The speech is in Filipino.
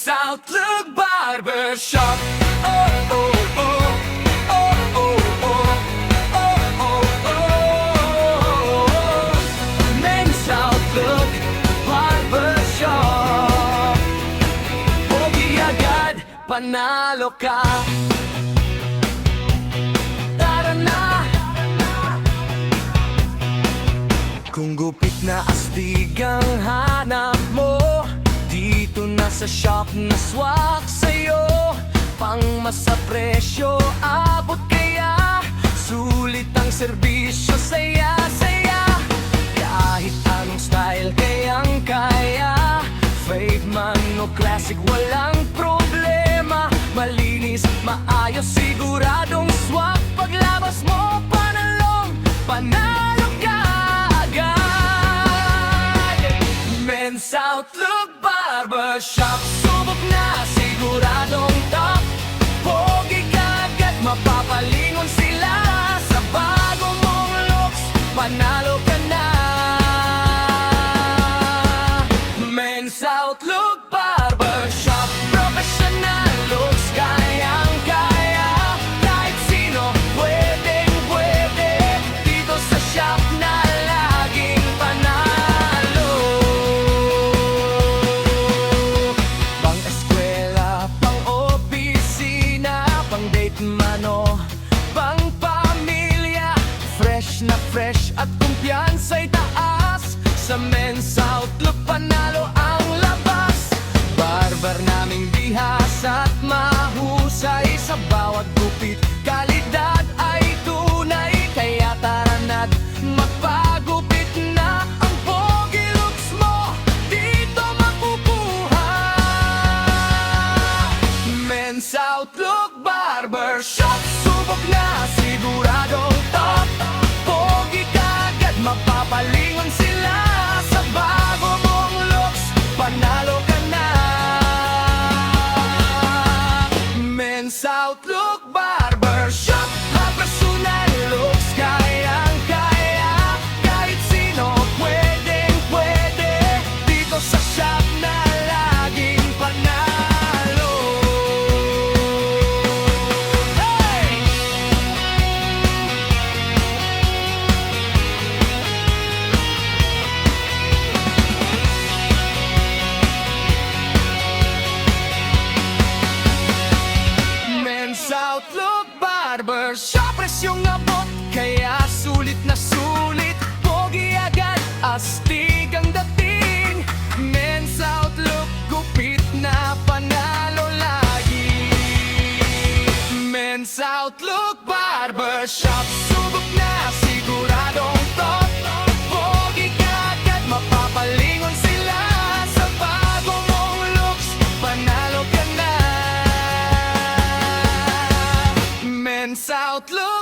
Men's Outlook Barbershop. Oh, oh, oh. Oh, oh, oh. Oh, oh, oh. Men's Outlook Barbershop. Pogi agad, panalo ka. Tara na. Kung gupit na astig ang hanap mo, dito na sa shop na swak sa'yo. Pang-masa presyo, abot-kaya. Sulit ang serbisyo, saya-saya. Kahit anong style, kayang-kaya. Fade man o classic, walang problema. Malinis, maayos, siguradong swak. Paglabas mo, panalong-panalo ka agad. Men's Outlook Barbershop. Subok na, siguradong top. Pogi agad, mapapalingon sila. Sa bago mong looks, panalo ka na. Men's Outlook Barbershop. Professional looks, kayang-kaya. Kahit sino, puwedeng-puwede. Dito sa shop na laging panalo. Pang-eskwela, pang-opisina. Pang-date man o pang-pamilya. Fresh na fresh at kumpiyansa'y taas. Sa Men's Outlook panalo ang labas. Barber naming bihas at mahusay. Sa bawat gupit, kalidad ay tunay. Kaya tara na't magpagupit na. Ang pogi looks mo dito makukuha. Men's Outlook Barbershop. Subok na, siguradong top. Pogi agad, mapapalingon sila. Sa bago mong looks, panalo ka na. Men's Outlook Barbershop. Ang personal looks, kayang-kaya. Kahit sino, puwedeng-puwede. Dito sa shop na laging panalo. Hey! Men's Outlook Barbershop. Presyong abot-kaya, sulit na sulit. Pogi agad, astig ang dating. Men's Outlook, gupit na panalo lagi. Men's Outlook Barbershop. Subok na, siguradong top. Pogi agad, mapapalingon sila. Sa bago mong looks, panalo ka na. Men's Outlook